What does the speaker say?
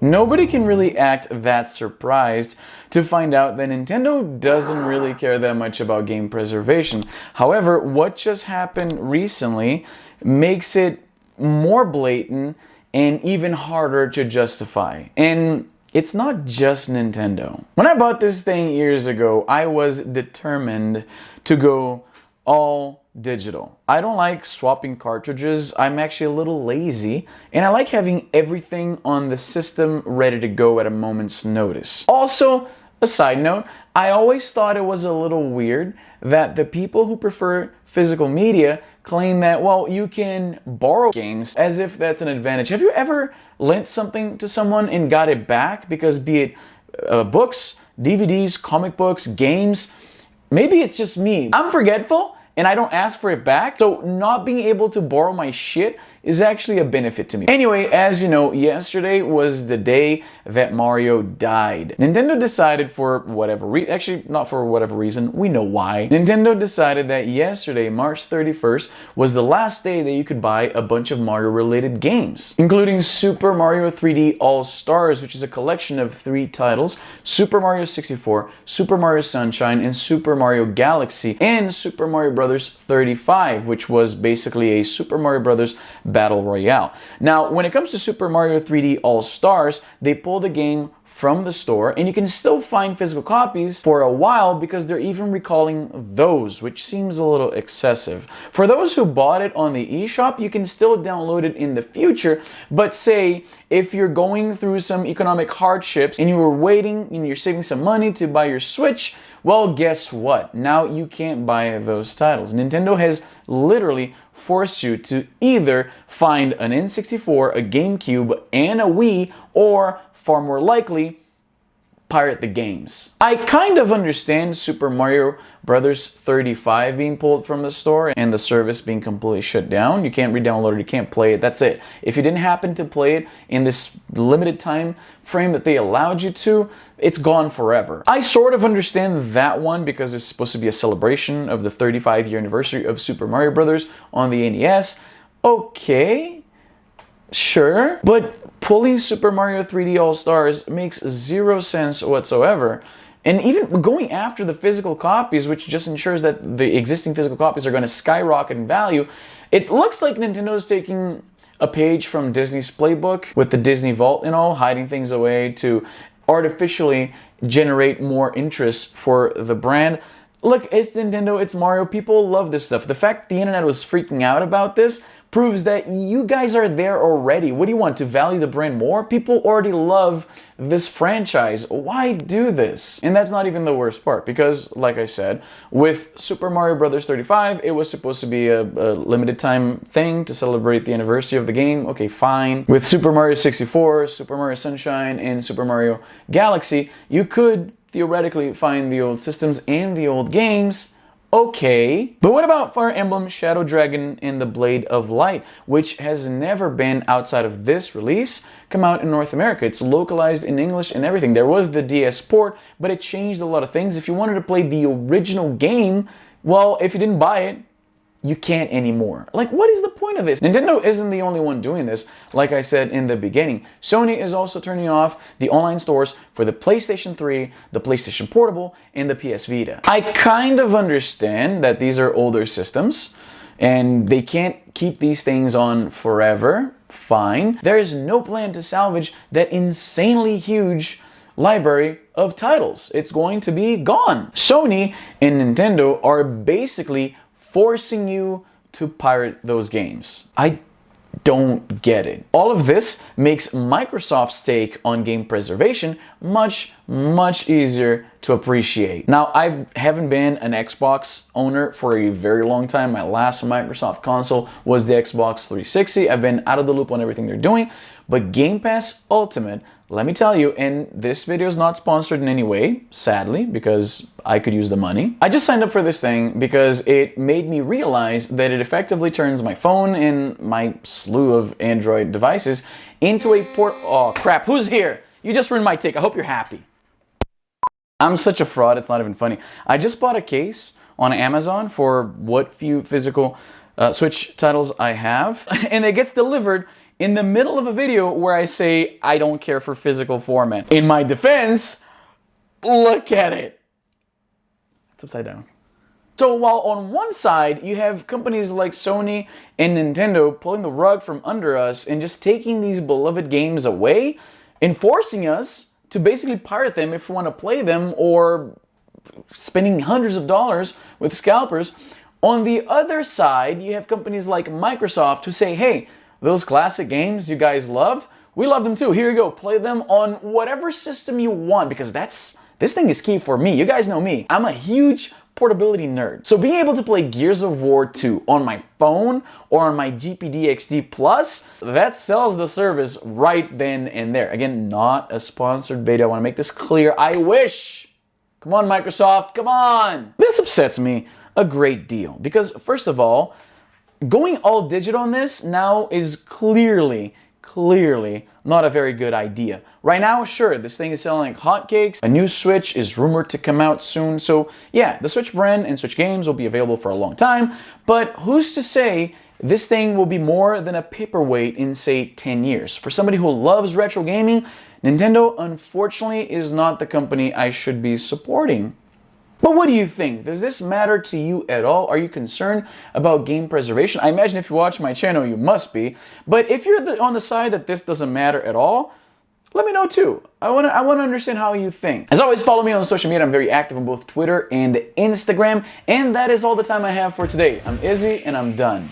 Nobody can really act that surprised to find out that Nintendo doesn't really care that much about game preservation. However, what just happened recently makes it more blatant and even harder to justify. And it's not just Nintendo. When I bought this thing years ago, I was determined to go all digital. I don't like swapping cartridges. I'm actually a little lazy, and I like having everything on the system ready to go at a moment's notice. Also, a side note, I always thought it was a little weird that the people who prefer physical media claim that, well, you can borrow games as if that's an advantage. Have you ever lent something to someone and got it back? Because be it books, DVDs, comic books, games, maybe it's just me. I'm forgetful and I don't ask for it back, so not being able to borrow my shit is actually a benefit to me. Anyway, as you know, yesterday was the day that Mario died. Nintendo decided for whatever reason, actually not for whatever reason, we know why. Nintendo decided that yesterday, March 31st, was the last day that you could buy a bunch of Mario related games, including Super Mario 3D All-Stars, which is a collection of 3 titles, Super Mario 64, Super Mario Sunshine, and Super Mario Galaxy, and Super Mario Bros. 35, which was basically a Super Mario Bros. Battle Royale. Now, when it comes to Super Mario 3D All-Stars, they pull the game from the store, and you can still find physical copies for a while because they're even recalling those, which seems a little excessive. For those who bought it on the eShop, you can still download it in the future, but say if you're going through some economic hardships and you were waiting and you're saving some money to buy your Switch, well, guess what? Now you can't buy those titles. Nintendo has literally forced you to either find an N64, a GameCube, and a Wii, or far more likely, pirate the games. I kind of understand Super Mario Bros. 35 being pulled from the store and the service being completely shut down. You can't re-download it, you can't play it, that's it. If you didn't happen to play it in this limited time frame that they allowed you to, it's gone forever. I sort of understand that one because it's supposed to be a celebration of the 35-year anniversary of Super Mario Bros. On the NES. Okay, sure, but pulling Super Mario 3D All-Stars makes 0 sense whatsoever. And even going after the physical copies, which just ensures that the existing physical copies are going to skyrocket in value, it looks like Nintendo's taking a page from Disney's playbook with the Disney Vault and all, hiding things away to artificially generate more interest for the brand. Look, it's Nintendo, it's Mario, people love this stuff. The fact the internet was freaking out about this proves that you guys are there already. What do you want, to value the brand more? People already love this franchise. Why do this? And that's not even the worst part, because like I said, with Super Mario Bros. 35, it was supposed to be a limited time thing to celebrate the anniversary of the game. Okay, fine. With Super Mario 64, Super Mario Sunshine, and Super Mario Galaxy, you could theoretically find the old systems and the old games. Okay, but what about Fire Emblem, Shadow Dragon, and the Blade of Light, which has never been, outside of this release, come out in North America? It's localized in English and everything. There was the DS port, but it changed a lot of things. If you wanted to play the original game, well, if you didn't buy it, you can't anymore. Like, what is the point of this? Nintendo isn't the only one doing this. Like I said in the beginning, Sony is also turning off the online stores for the PlayStation 3, the PlayStation Portable, and the PS Vita. I kind of understand that these are older systems and they can't keep these things on forever. Fine. There is no plan to salvage that insanely huge library of titles. It's going to be gone. Sony and Nintendo are basically forcing you to pirate those games. I don't get it. All of this makes Microsoft's take on game preservation much easier to appreciate. Now, I haven't been an Xbox owner for a very long time. My last Microsoft console was the Xbox 360. I've been out of the loop on everything they're doing, but Game Pass Ultimate, let me tell you, and this video is not sponsored in any way, sadly, because I could use the money. I just signed up for this thing because it made me realize that it effectively turns my phone and my slew of Android devices into a oh crap, who's here? You just ruined my take, I hope you're happy. I'm such a fraud, it's not even funny. I just bought a case on Amazon for what few physical Switch titles I have, and it gets delivered in the middle of a video where I say I don't care for physical format. In my defense, look at it. It's upside down. So while on one side you have companies like Sony and Nintendo pulling the rug from under us and just taking these beloved games away and forcing us to basically pirate them if we want to play them, or spending hundreds of dollars with scalpers. On the other side, you have companies like Microsoft who say, hey, those classic games you guys loved, we love them too. Here you go, play them on whatever system you want, because this thing is key for me. You guys know me. I'm a huge portability nerd. So being able to play Gears of War 2 on my phone or on my GPD XD Plus, that sells the service right then and there. Again, not a sponsored video. I want to make this clear. I wish. Come on, Microsoft, come on. This upsets me a great deal because, first of all, going all digital on this now is clearly not a very good idea. Right now, sure, this thing is selling like hotcakes. A new Switch is rumored to come out soon. So yeah, the Switch brand and Switch games will be available for a long time. But who's to say this thing will be more than a paperweight in, say, 10 years? For somebody who loves retro gaming, Nintendo, unfortunately, is not the company I should be supporting. But what do you think? Does this matter to you at all? Are you concerned about game preservation? I imagine if you watch my channel, you must be. But if you're on the side that this doesn't matter at all, let me know too. I want to understand how you think. As always, follow me on social media. I'm very active on both Twitter and Instagram. And that is all the time I have for today. I'm Izzy, and I'm done.